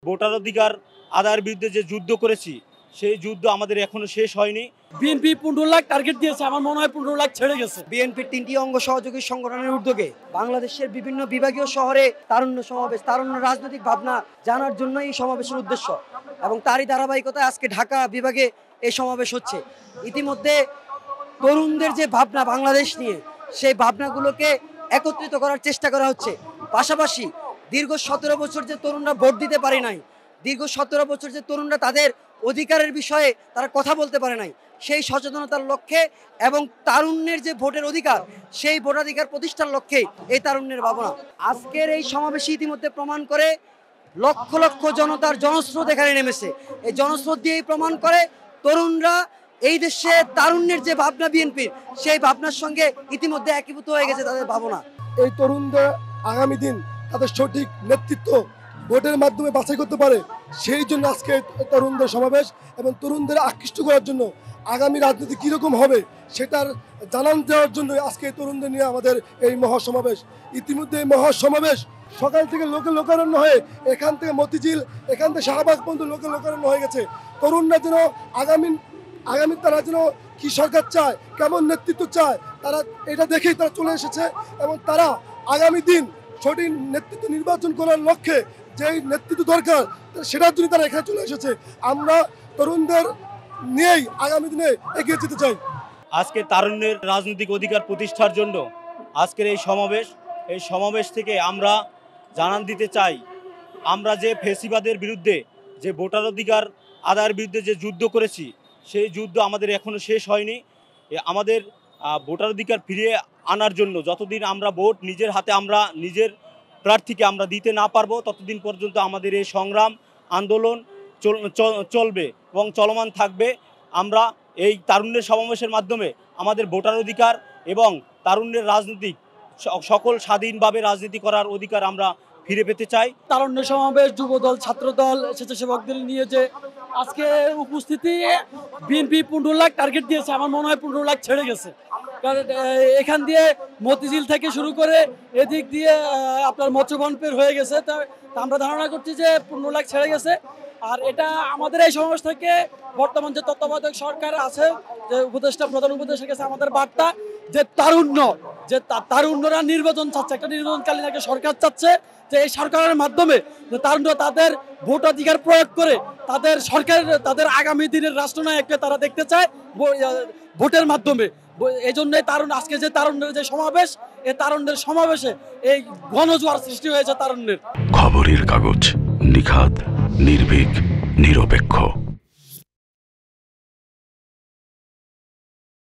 Voter অধিকার আদায়ের বিরুদ্ধে যে যুদ্ধ করেছি সেই যুদ্ধ আমাদের এখনো শেষ হয়নি। বিএনপি 15 লাখ টার্গেট দিয়েছে, আমার মনে হয় 15 লাখ ছেড়ে গেছে। বিএনপির 3টি অঙ্গ সহযোগী সংগঠনের উদ্যোগে বাংলাদেশের বিভিন্ন বিভাগীয় শহরে তারুণ্য সমাবেশ, তারুণ্য রাজনৈতিক ভাবনা জানার জন্য এই সমাবেশের উদ্দেশ্য এবং তারই ধারাবাহিকতায় আজকে ঢাকা বিভাগে এই সমাবেশ হচ্ছে। ইতিমধ্যে তরুণদের যে ভাবনা বাংলাদেশ নিয়ে, সেই ভাবনাগুলোকে একত্রিত করার চেষ্টা করা হচ্ছে। পাশাপাশি দীর্ঘ 17 বছর যে তরুণরা ভোট দিতে পারে নাই, দীর্ঘ 17 বছর যে তরুণরা তাদের অধিকারের বিষয়ে তারা কথা বলতে পারে নাই, সেই সচেতনতার লক্ষ্যে এবং তারুণ্যের যে ভোটের অধিকার, সেই ভোটাধিকার প্রতিষ্ঠার লক্ষ্যে এই তারুণ্যের ভাবনা। আজকের এই সমাবেশে ইতিমধ্যে প্রমাণ করে লক্ষ লক্ষ জনতার জনস্রোত এখানে নেমেছে। এই জনস্রোত দিয়েই প্রমাণ করে তরুণরা এই দেশে তারুণ্যের যে ভাবনা বিএনপির, সেই ভাবনার সঙ্গে ইতিমধ্যে একীভূত হয়ে গেছে তাদের ভাবনা। এই তরুণদের আগামী দিন তাদের সঠিক নেতৃত্ব ভোটের মাধ্যমে বাছাই করতে পারে, সেই জন্য আজকে তরুণদের সমাবেশ এবং তরুণদের আকৃষ্ট করার জন্য আগামী রাজনীতি কীরকম হবে সেটার জানান দেওয়ার জন্য আজকে তরুণদের নিয়ে আমাদের এই মহাসমাবেশ। ইতিমধ্যে এই মহাসমাবেশ সকাল থেকে লোকারণ্য হয়ে এখান থেকে মতিঝিল, এখান থেকে শাহবাগ পর্যন্ত লোকারণ্য হয়ে গেছে। তরুণরা যেন আগামী তারা যেন কী সরকার চায়, কেমন নেতৃত্ব চায়, তারা এটা দেখেই তারা চলে এসেছে এবং তারা আগামী দিন সঠিক নেতৃত্ব নির্বাচন করার লক্ষ্যে যেই নেতৃত্ব দরকার সেটার জন্য তারা এখানে চলে এসেছে। আমরা তরুণদের নিয়েই আগামী দিনে এগিয়ে যেতে চাই। আজকে তারুণ্যের রাজনৈতিক অধিকার প্রতিষ্ঠার জন্য আজকের এই সমাবেশ থেকে আমরা জানান দিতে চাই, আমরা যে ফ্যাসিবাদের বিরুদ্ধে যে ভোটার অধিকার আদায়ের বিরুদ্ধে যে যুদ্ধ করেছি সেই যুদ্ধ আমাদের এখনো শেষ হয়নি। আমাদের ভোটার অধিকার ফিরিয়ে আনার জন্য যতদিন আমরা ভোট নিজের হাতে আমরা নিজের প্রার্থীকে আমরা দিতে না পারবো, ততদিন পর্যন্ত আমাদের এই সংগ্রাম আন্দোলন চলবে এবং চলমান থাকবে। আমরা এই তারুণ্যের সমাবেশের মাধ্যমে আমাদের ভোটার অধিকার এবং তারুণ্যের রাজনৈতিক সকল স্বাধীনভাবে রাজনীতি করার অধিকার আমরা ফিরে পেতে চাই। তারুণ্য সমাবেশ, যুবদল, ছাত্রদল, স্বেচ্ছাসেবকদের নিয়ে যে আজকে উপস্থিতি, বিএনপি 15 লাখ টার্গেট দিয়েছে, আমার মনে হয় 15 লাখ ছেড়ে গেছে। কারণ এখান দিয়ে মতিঝিল থেকে শুরু করে এদিক দিয়ে আপনার মৎস্যবন পের হয়ে গেছে। তা আমরা ধারণা করছি যে 15 লাখ ছেড়ে গেছে। আর এটা আমাদের এই সমাবেশ থেকে বর্তমান যে তত্ত্বাবধায়ক সরকার আছে, যে উপদেষ্টা, প্রধান উপদেষ্টার কাছে আমাদের বার্তা যে তারুণ্যরা নির্বাচন চাচ্ছে, একটা নির্বাচনকালীন একটা সরকার চাচ্ছে, যে এই সরকারের মাধ্যমে তারুণ্যরা তাদের ভোটাধিকার প্রয়োগ করে তাদের আগামী দিনের রাষ্ট্রনায়ককে তারা দেখতে চায় ভোটের মাধ্যমে। এই জন্যই আজকে যে তারুণ্যের যে সমাবেশ, এই তারুণ্যের সমাবেশে এই গণজোয়ার সৃষ্টি হয়েছে তারুণ্যের। খবরের কাগজ, নিখাত, নির্ভীক, নিরপেক্ষ।